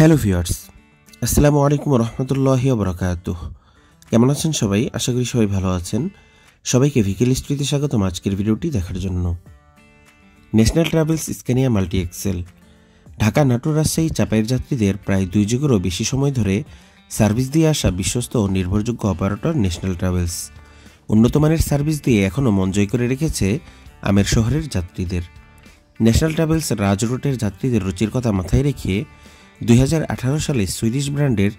Hello viewers, আসসালামু আলাইকুম রহমতুল্লাহি ওয়া বারাকাতুহু। কেমন আছেন সবাই? আশা করি সবাই ভালো আছেন। সবাইকে ভিকেল হিস্ট্রিতে স্বাগতম আজকের ভিডিওটি দেখার জন্য। National Travels Scania multi axle Dhaka, Natore, Rajshahi, চাপাইয়ের যাত্রীদের প্রায় 2 যুগেরও বেশি সময় ধরে সার্ভিস দিয়ে আসা বিশ্বস্ত ও নির্ভরযোগ্য অপারেটর ন্যাশনাল ট্রাভেলস উন্নত মানের সার্ভিস দিয়ে এখনও মন জয় করে রেখেছে আমের শহরের যাত্রীদের। ন্যাশনাল ট্রাভেলস রাজ রুটের যাত্রীদের রুচির কথা মাথায় রেখে 2018 সালে সুইডিশ ব্র্যান্ডের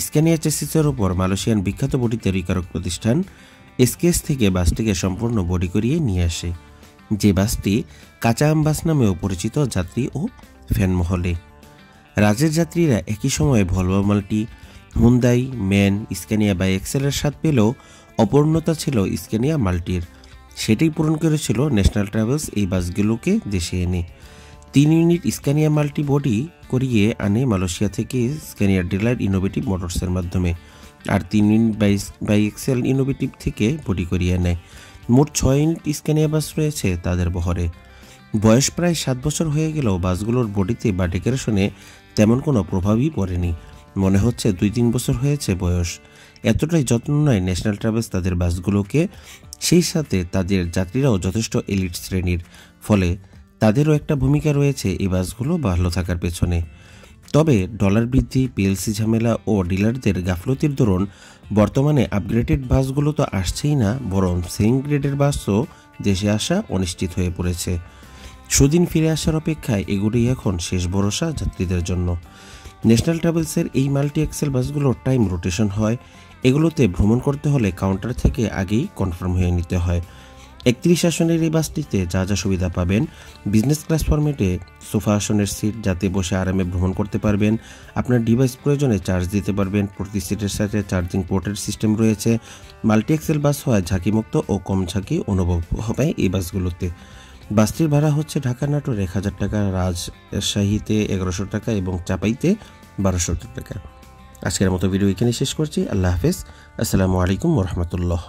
স্ক্যানিয়া চেসিসের ওপর মালয়েশিয়ান বিখ্যাত বডি তৈরিকারক প্রতিষ্ঠান এসকেএস থেকে বাসটিকে সম্পূর্ণ বডি করিয়ে নিয়ে আসে, যে বাসটি কাঁচা আম বাস নামেও পরিচিত যাত্রী ও ফ্যান মহলে। রাজের যাত্রীরা একই সময়ে Volvo multi, Hyundai, MAN, Scania bi এক্সেলের স্বাদ পেলেও অপূর্ণতা ছিল স্ক্যানিয়া মাল্টির। সেটাই পূরণ করেছিল ন্যাশনাল ট্রাভেলস এই বাসগুলোকে দেশে এনে। 3 ইউনিট স্ক্যানিয়া মাল্টি বডি করিয়ে আনে মালয়েশিয়া থেকে স্ক্যানিয়ার ডিলার ইনোভেটিভ মোটরসের মাধ্যমে, আর 3 ইউনিট বাই এক্সেল ইনোভেটিভ থেকে বডি করিয়ে নেয়। মোট 6 ইউনিট স্ক্যানিয়া বাস রয়েছে তাদের বহরে। বয়স প্রায় 7 বছর হয়ে গেলেও বাসগুলোর বডিতে বা ডেকোরেশনে তেমন কোনো প্রভাবই পড়েনি। মনে হচ্ছে 2-3 বছর হয়েছে বয়স। এতটাই যত্ন নেয় ন্যাশনাল ট্রাভেলস তাদের বাসগুলোকে, সেই সাথে তাদের যাত্রীরাও যথেষ্ট এলিট শ্রেণীর, ফলে তাদেরও একটা ভূমিকা রয়েছে এই বাসগুলো ভালো থাকার পেছনে। তবে ডলার বৃদ্ধি, পিএলসি ঝামেলা ও ডিলারদের গাফলতির দরুন বর্তমানে আপগ্রেডেড বাসগুলো তো আসছেই না, বরং সেম গ্রেডের বাসও দেশে আসা অনিশ্চিত হয়ে পড়েছে। সুদিন ফিরে আসার অপেক্ষায় এগুলোই এখন শেষ ভরসা যাত্রীদের জন্য। ন্যাশনাল ট্রাভেলসের এই মাল্টি এক্সেল বাসগুলোর টাইম রোটেশন হয়। এগুলোতে ভ্রমণ করতে হলে কাউন্টার থেকে আগেই কনফার্ম হয়ে নিতে হয়। 31 আসনের এই বাসটিতে যা যা সুবিধা পাবেন: বিজনেস ক্লাস ফরম্যাটে সোফা আসনের সিট, যাতে বসে আরামে ভ্রমণ করতে পারবেন। আপনার ডিভাইস প্রয়োজনে চার্জ দিতে পারবেন। প্রতি সিটের সাথে চার্জিং পোর্টের সিস্টেম রয়েছে। মাল্টি এক্সেল বাস হয় ঝাঁকিমুক্ত ও কম ঝাঁকি অনুভব হবে এই বাসগুলোতে। বাসটির ভাড়া হচ্ছে ঢাকা নাটোর 1000 টাকা, রাজশাহীতে 1100 টাকা এবং চাপাইতে 1200 টাকা। আজকের মতো ভিডিও এখানে শেষ করছি। আল্লাহ হাফেজ। আসসালামু আলাইকুম ওয়া রাহমাতুল্লাহ।